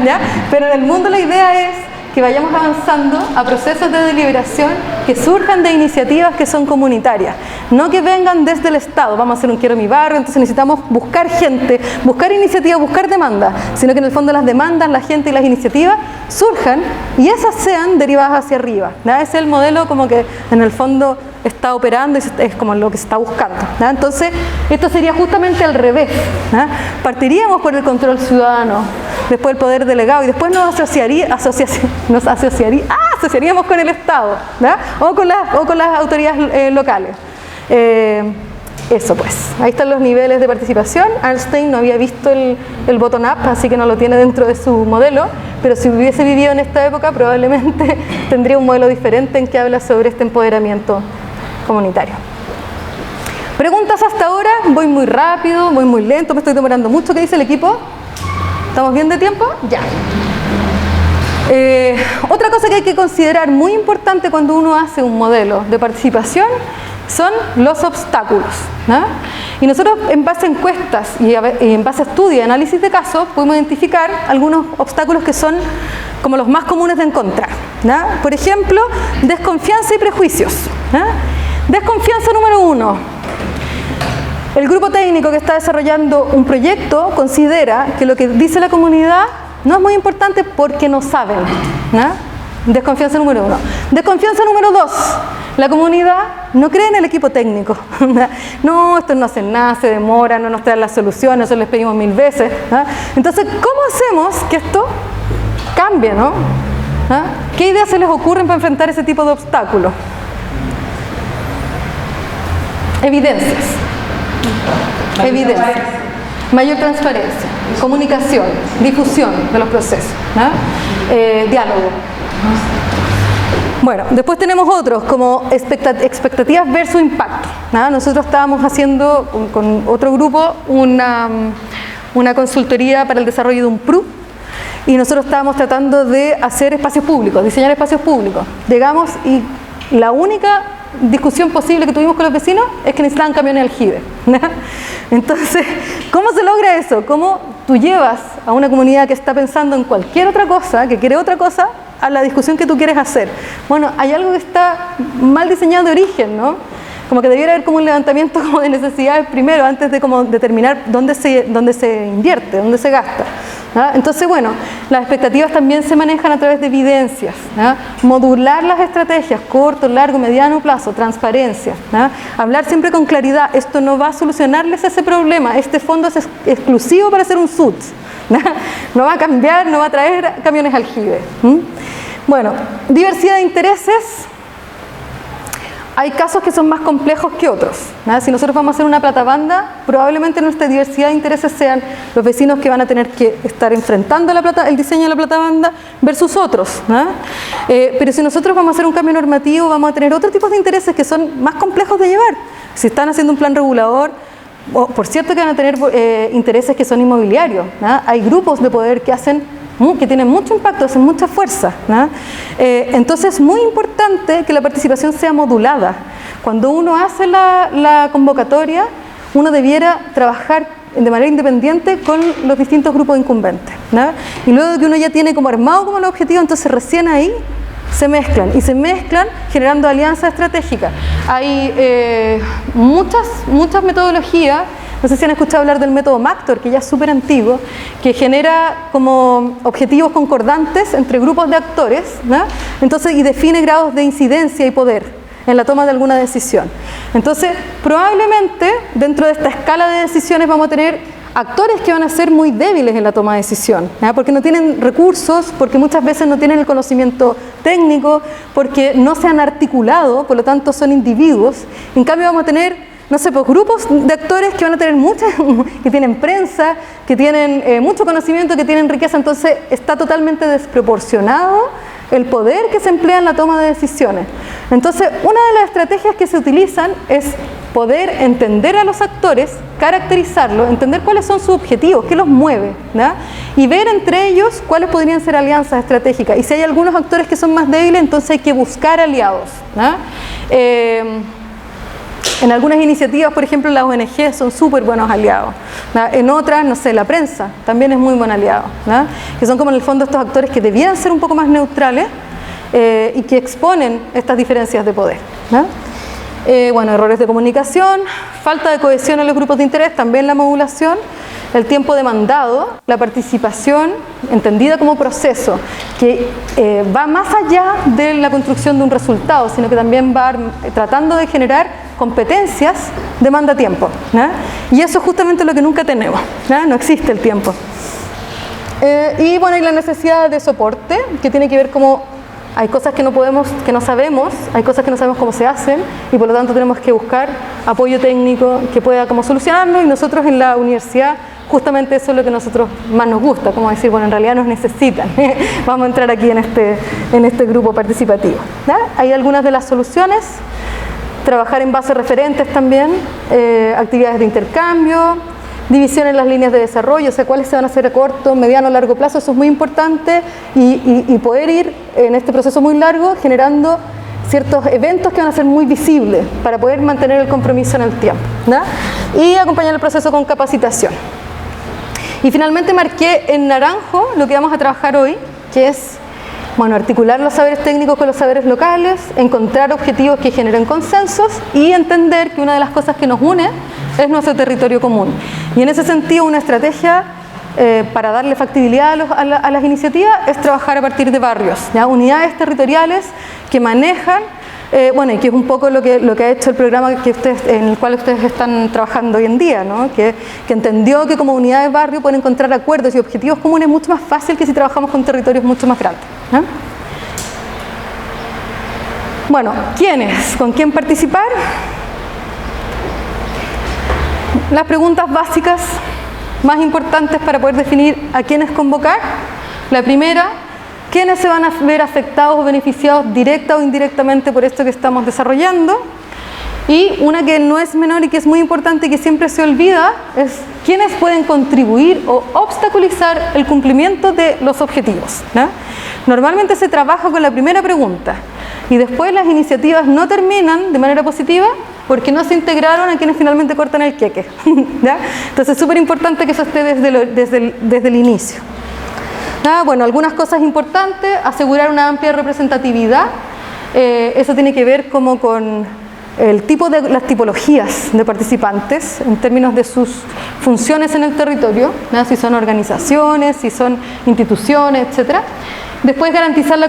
¿ya? Pero en el mundo la idea es que vayamos avanzando a procesos de deliberación que surjan de iniciativas que son comunitarias, no que vengan desde el Estado, vamos a hacer un quiero mi barrio, entonces necesitamos buscar gente, buscar iniciativas, buscar demandas, sino que en el fondo las demandas, la gente y las iniciativas surjan y esas sean derivadas hacia arriba. Ese es el modelo como que en el fondo está operando y es como lo que se está buscando. Entonces, esto sería justamente al revés. Partiríamos por el control ciudadano, después el poder delegado y después nos asociaríamos con el Estado, o con las autoridades locales. Eso pues, ahí están los niveles de participación. Einstein no había visto el bottom-up, así que no lo tiene dentro de su modelo, pero si hubiese vivido en esta época probablemente tendría un modelo diferente en que habla sobre este empoderamiento comunitario. ¿Preguntas hasta ahora? Voy muy rápido, voy muy lento, me estoy demorando mucho. ¿Qué dice el equipo? ¿Estamos bien de tiempo? Ya. Otra cosa que hay que considerar muy importante cuando uno hace un modelo de participación son los obstáculos. Y nosotros en base a encuestas y en base a estudios y análisis de casos podemos identificar algunos obstáculos que son como los más comunes de encontrar. Por ejemplo, desconfianza y prejuicios. Desconfianza número 1. El grupo técnico que está desarrollando un proyecto considera que lo que dice la comunidad no es muy importante porque no saben. Desconfianza número 1. Desconfianza número 2. La comunidad no cree en el equipo técnico. No, estos no hacen nada, se demoran, no nos traen las soluciones, nosotros les pedimos 1000 veces. Entonces, ¿cómo hacemos que esto cambie? ¿Qué ideas se les ocurren para enfrentar ese tipo de obstáculos? Evidencias. Evidencia. Mayor transparencia, comunicación, difusión de los procesos, diálogo. Bueno, después tenemos otros como expectativas versus impacto. Nosotros estábamos haciendo con otro grupo una consultoría para el desarrollo de un PRU y nosotros estábamos tratando de hacer espacios públicos, diseñar espacios públicos. Llegamos y la única discusión posible que tuvimos con los vecinos es que necesitaban camiones aljibe. Entonces, ¿cómo se logra eso? ¿Cómo tú llevas a una comunidad que está pensando en cualquier otra cosa, que quiere otra cosa, a la discusión que tú quieres hacer? Bueno, hay algo que está mal diseñado de origen, ¿no? Como que debiera haber como un levantamiento como de necesidades primero, antes de como determinar dónde se invierte, dónde se gasta. Entonces, bueno, las expectativas también se manejan a través de evidencias. Modular las estrategias, corto, largo, mediano plazo, transparencia. Hablar siempre con claridad, esto no va a solucionarles ese problema, este fondo es exclusivo para hacer un SUT. No va a cambiar, no va a traer camiones aljibe. Bueno, diversidad de intereses. hay casos que son más complejos que otros, ¿no? Si nosotros vamos a hacer una platabanda, probablemente nuestra diversidad de intereses sean los vecinos que van a tener que estar enfrentando el diseño de la platabanda versus otros, ¿no? Pero si nosotros vamos a hacer un cambio normativo, vamos a tener otro tipo de intereses que son más complejos de llevar. Si están haciendo un plan regulador, por cierto que van a tener intereses que son inmobiliarios, ¿no? Hay grupos de poder que tienen mucho impacto, hacen mucha fuerza, ¿no? Entonces es muy importante que la participación sea modulada. Cuando uno hace la convocatoria, uno debiera trabajar de manera independiente con los distintos grupos incumbentes, ¿no? Y luego de que uno ya tiene como armado como el objetivo, entonces recién ahí se mezclan generando alianzas estratégicas. Hay muchas metodologías. No sé si han escuchado hablar del método Mactor, que ya es súper antiguo, que genera como objetivos concordantes entre grupos de actores, ¿no? Entonces, y define grados de incidencia y poder en la toma de alguna decisión. Entonces, probablemente dentro de esta escala de decisiones vamos a tener actores que van a ser muy débiles en la toma de decisión, ¿no? Porque no tienen recursos, porque muchas veces no tienen el conocimiento técnico, porque no se han articulado, por lo tanto son individuos. En cambio vamos a tener, no sé, pues grupos de actores que van a tener que tienen prensa, que tienen mucho conocimiento, que tienen riqueza, entonces está totalmente desproporcionado el poder que se emplea en la toma de decisiones. Entonces, una de las estrategias que se utilizan es poder entender a los actores, caracterizarlos, entender cuáles son sus objetivos, qué los mueve, ¿no? Y ver entre ellos cuáles podrían ser alianzas estratégicas. Y si hay algunos actores que son más débiles, entonces hay que buscar aliados, ¿no? En algunas iniciativas, por ejemplo, las ONG son súper buenos aliados, ¿no? En otras, no sé, la prensa también es muy buen aliado, ¿no? Que son como en el fondo estos actores que debieran ser un poco más neutrales y que exponen estas diferencias de poder, ¿no? Bueno, errores de comunicación, falta de cohesión en los grupos de interés, también la modulación, el tiempo demandado, la participación entendida como proceso, que va más allá de la construcción de un resultado, sino que también va tratando de generar competencias, demanda tiempo, ¿no? Y eso es justamente lo que nunca tenemos, ¿no? No existe el tiempo. Y bueno, y la necesidad de soporte, que tiene que ver como hay cosas que no sabemos, hay cosas que no sabemos cómo se hacen y por lo tanto tenemos que buscar apoyo técnico que pueda como solucionarlo, y nosotros en la universidad justamente eso es lo que a nosotros más nos gusta, como decir, bueno, en realidad nos necesitan, vamos a entrar aquí en este grupo participativo, ¿no? Hay algunas de las soluciones: trabajar en bases referentes también, actividades de intercambio, división en las líneas de desarrollo, o sea, cuáles se van a hacer a corto, mediano, largo plazo, eso es muy importante, y poder ir en este proceso muy largo generando ciertos eventos que van a ser muy visibles para poder mantener el compromiso en el tiempo, ¿no? Y acompañar el proceso con capacitación. Y finalmente marqué en naranjo lo que vamos a trabajar hoy, que es, bueno, articular los saberes técnicos con los saberes locales, encontrar objetivos que generen consensos y entender que una de las cosas que nos une es nuestro territorio común. Y en ese sentido, una estrategia para darle factibilidad a las iniciativas es trabajar a partir de barrios, ¿ya? Unidades territoriales que manejan, bueno, y que es un poco lo que ha hecho el programa en el cual ustedes están trabajando hoy en día, ¿no? Que entendió que como unidad de barrio pueden encontrar acuerdos y objetivos comunes mucho más fácil que si trabajamos con territorios mucho más grandes, ¿no? Bueno, ¿quiénes? ¿Con quién participar? Las preguntas básicas más importantes para poder definir a quiénes convocar. La primera, ¿quiénes se van a ver afectados o beneficiados directa o indirectamente por esto que estamos desarrollando? Y una que no es menor y que es muy importante y que siempre se olvida es quiénes pueden contribuir o obstaculizar el cumplimiento de los objetivos, ¿no? Normalmente se trabaja con la primera pregunta y después las iniciativas no terminan de manera positiva porque no se integraron a quienes finalmente cortan el queque, ¿ya? Entonces es súper importante que eso esté desde el inicio. Bueno, algunas cosas importantes: asegurar una amplia representatividad. Eso tiene que ver como con las tipologías de participantes en términos de sus funciones en el territorio, ¿no? Si son organizaciones, si son instituciones, etcétera. Después, garantizar la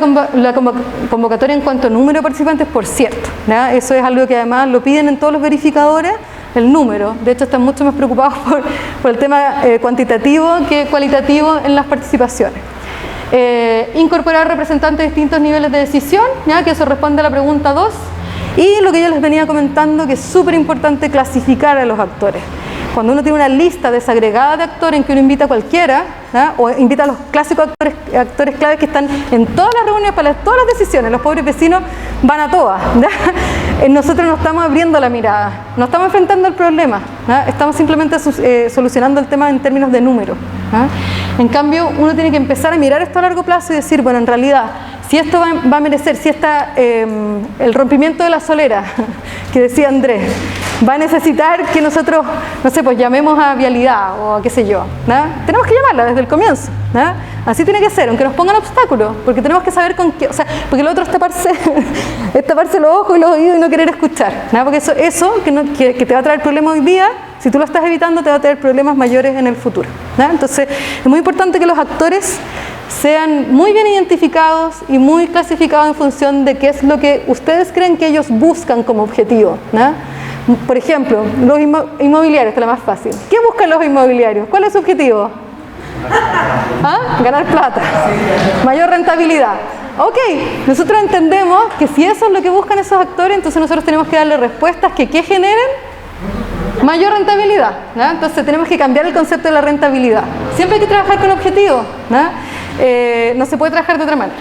convocatoria en cuanto a número de participantes, por cierto, ¿no? Eso es algo que además lo piden en todos los verificadores, el número. De hecho, están mucho más preocupados por el tema cuantitativo que cualitativo en las participaciones. Incorporar representantes de distintos niveles de decisión, ¿ya? Que eso responde a la pregunta 2. Y lo que yo les venía comentando, que es súper importante clasificar a los actores. Cuando uno tiene una lista desagregada de actores en que uno invita a cualquiera, ¿no? O invita a los clásicos actores claves que están en todas las reuniones para todas las decisiones, los pobres vecinos van a todas, ¿no? Nosotros no estamos abriendo la mirada, no estamos enfrentando el problema, ¿no? Estamos simplemente solucionando el tema en términos de número, ¿no? En cambio, uno tiene que empezar a mirar esto a largo plazo y decir, bueno, en realidad, si esto va a merecer, si el rompimiento de la solera, que decía Andrés, va a necesitar que nosotros, no sé, pues llamemos a vialidad o a qué sé yo, ¿no? Tenemos que llamarla desde el comienzo, ¿no? Así tiene que ser, aunque nos pongan obstáculos, porque tenemos que saber con qué, o sea, porque lo otro es taparse los ojos y los oídos y no querer escuchar, ¿no? Porque eso que te va a traer problemas hoy día, si tú lo estás evitando, te va a traer problemas mayores en el futuro, ¿no? Entonces, es muy importante que los actores sean muy bien identificados y muy clasificados en función de qué es lo que ustedes creen que ellos buscan como objetivo, ¿no? Por ejemplo, los inmobiliarios, esta es la más fácil. ¿Qué buscan los inmobiliarios? ¿Cuál es su objetivo? ¿Ah? Ganar plata, mayor rentabilidad. Ok, nosotros entendemos que si eso es lo que buscan esos actores, entonces nosotros tenemos que darle respuestas que generen mayor rentabilidad, ¿no? Entonces tenemos que cambiar el concepto de la rentabilidad. Siempre hay que trabajar con objetivos, ¿no? No se puede trabajar de otra manera,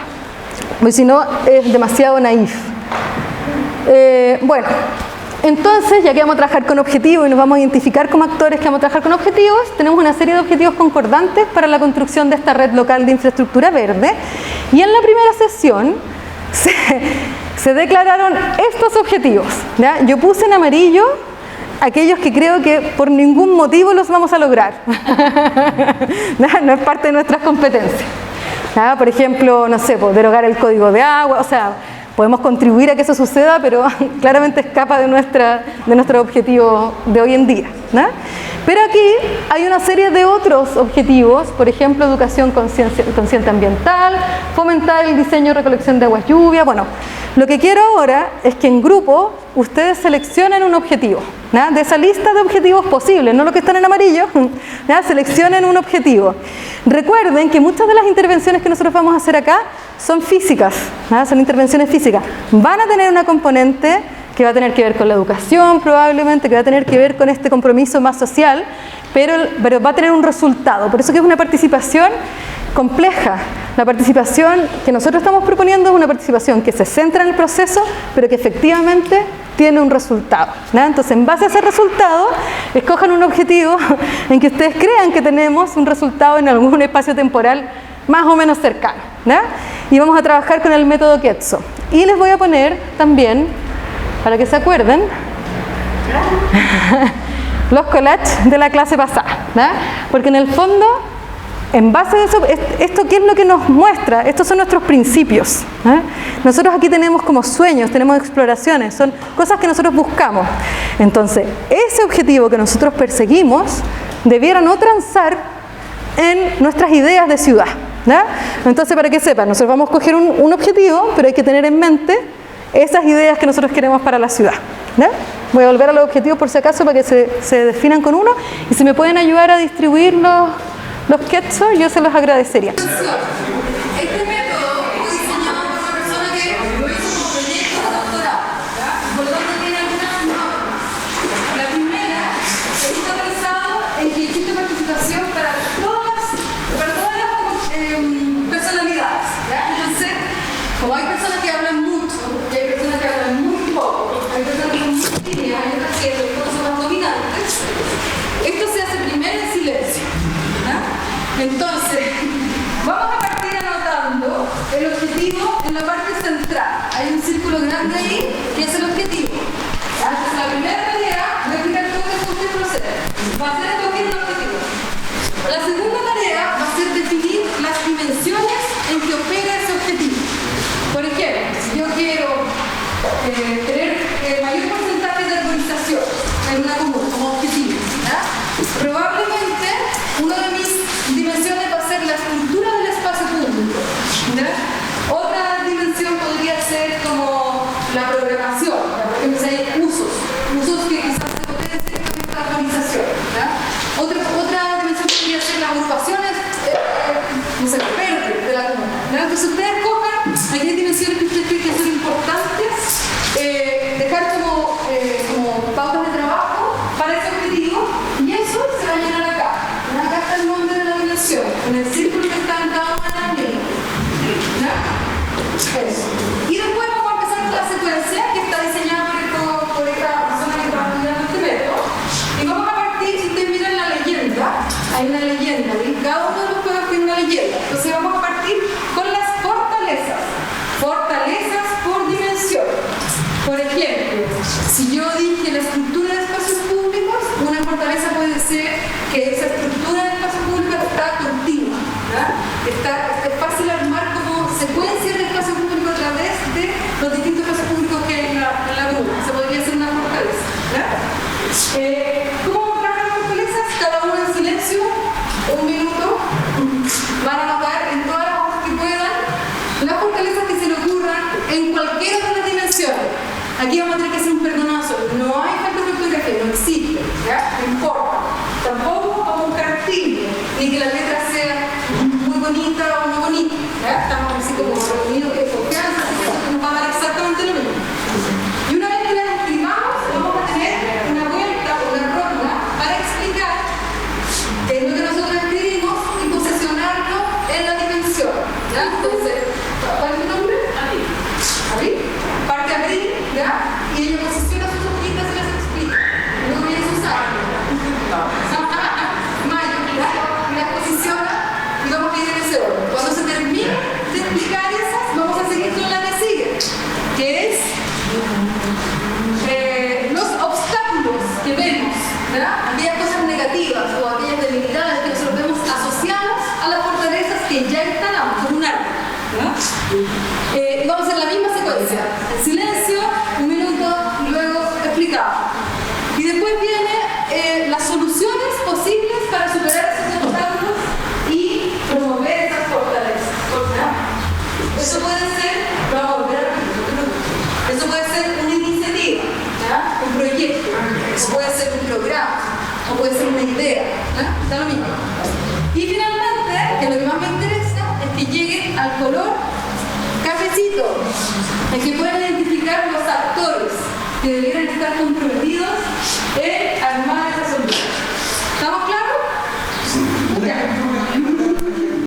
porque si no es demasiado naif. Bueno, entonces ya que vamos a trabajar con objetivos y nos vamos a identificar como actores que vamos a trabajar con objetivos, tenemos una serie de objetivos concordantes para la construcción de esta red local de infraestructura verde, y en la primera sesión se declararon estos objetivos, ¿ya? Yo puse en amarillo aquellos que creo que por ningún motivo los vamos a lograr. No es parte de nuestras competencias. ¿Ya? Por ejemplo, no sé, pues, derogar el código de agua, o sea, podemos contribuir a que eso suceda, pero claramente escapa de nuestro objetivo de hoy en día, ¿no? Pero aquí hay una serie de otros objetivos, por ejemplo, educación consciente ambiental, fomentar el diseño y recolección de aguas lluvia. Bueno, lo que quiero ahora es que en grupo ustedes seleccionen un objetivo, ¿no? De esa lista de objetivos posibles, no los que están en amarillo, ¿no? Seleccionen un objetivo. Recuerden que muchas de las intervenciones que nosotros vamos a hacer acá son físicas, ¿no? Son intervenciones físicas. Van a tener una componente que va a tener que ver con la educación probablemente, que va a tener que ver con este compromiso más social, pero va a tener un resultado. Por eso que es una participación compleja. La participación que nosotros estamos proponiendo es una participación que se centra en el proceso, pero que efectivamente tiene un resultado, ¿no? Entonces, en base a ese resultado, escojan un objetivo en que ustedes crean que tenemos un resultado en algún espacio temporal más o menos cercano, ¿no? Y vamos a trabajar con el método Ketso. Y les voy a poner también, para que se acuerden, los collages de la clase pasada, ¿no? Porque en el fondo, en base a eso, ¿esto qué es lo que nos muestra? Estos son nuestros principios, ¿eh? Nosotros aquí tenemos como sueños, tenemos exploraciones, son cosas que nosotros buscamos. Entonces, ese objetivo que nosotros perseguimos debiera no transar en nuestras ideas de ciudad, ¿no? Entonces, para que sepan, nosotros vamos a coger un objetivo, pero hay que tener en mente esas ideas que nosotros queremos para la ciudad, ¿no? Voy a volver a los objetivos por si acaso para que se definan con uno, y si me pueden ayudar a distribuir los Ketso, yo se los agradecería. Este método fue diseñado por una persona que hizo como proyecto de doctorado, por lo tanto tiene algunas normas. La primera está pensado en que existe participación para todas las personalidades, ¿ya? Entonces, como hay personas que hablan mucho, y hay personas que hablan muy poco, hay personas que son muy tímidas, hay otras que son más dominantes, esto se hace primero en silencio. Entonces, vamos a partir anotando el objetivo en la parte central. Hay un círculo grande ahí que es el objetivo. Entonces, la primera tarea, voy a explicar cómo es este proceso. Va a ser escoger un objetivo. La segunda tarea va a ser definir las dimensiones en que opera ese objetivo. Por ejemplo, si yo quiero tener mayor porcentaje de arborización en una comuna como objetivo, ¿ya? Probablemente uno de mis dimensiones va a ser la estructura del espacio público, ¿ya? Otra dimensión podría ser como la programación, ¿ya? Por ejemplo, si hay usos que quizás se potencien con esta organización, ¿ya? Otra dimensión podría ser las agrupaciones, no sé, verdes de la comuna, ¿ya? Entonces ustedes cojan aquellas dimensiones que ustedes creen que son importantes, en el círculo que está en cada una de las líneas. ¿Ya? Eso. Y después vamos a empezar con la secuencia que está diseñada por esta persona que está estudiando este método. Y vamos a partir, si ustedes miran la leyenda, hay una leyenda, ¿sí? Cada uno de los juegos tiene una leyenda. Entonces vamos a partir con las fortalezas. Fortalezas por dimensión. Por ejemplo, si yo dije la estructura de espacios públicos, una fortaleza puede ser que esa estructura de espacios públicos está continua. Es fácil armar como secuencias de espacios públicos a través de los distintos espacios públicos que hay en la bruma. Se podría ser una fortaleza. ¿Cómo vamos a trabajar las fortalezas? Cada uno en silencio, un minuto. Van a anotar en todas las hojas que puedan las fortalezas que se le ocurran en cualquiera de las dimensiones. Aquí vamos a tener que hacer un perdonazo. No hay falta de ortografía, no existe. ¿Ya? No importa. Tampoco vamos a buscar tilde, ni que la letra sea muy bonita o no bonita. ¿Ya? Estamos así como reunidos de confianza, así que nos va a dar exactamente lo mismo. Y una vez que las escribamos, vamos a tener una vuelta o una ronda para explicar qué es lo que nosotros escribimos y posesionarlo en la dimensión. ¿Ya? Entonces, ¿cuál es tu nombre? Abril. Parte Abril, ¿ya? Y ella posiciona sus hojitas y las explica. Luego viene Susana. Mayo, ¿ya? Y las posiciona y vamos a ir en ese orden. Cuando se termine de explicar esas, vamos a seguir con la que sigue, que es los obstáculos que vemos, ¿verdad? Aquellas cosas negativas o aquellas debilidades que nosotros vemos asociadas a las fortalezas que ya instalamos con un árbol. Vamos a hacer la misma secuencia. En silencio, un minuto, y luego explicado. Y después viene las soluciones posibles para superar esos obstáculos y promover esas fortalezas. Eso puede ser, vamos a volver a repetir, eso puede ser una iniciativa, ¿ya? Un proyecto, o puede ser un programa, o puede ser una idea, ¿ya? Está lo mismo. Y finalmente, que lo que más me interesa es que lleguen al color cafecito, en que puedan identificar los actores que debieran estar comprometidos en armar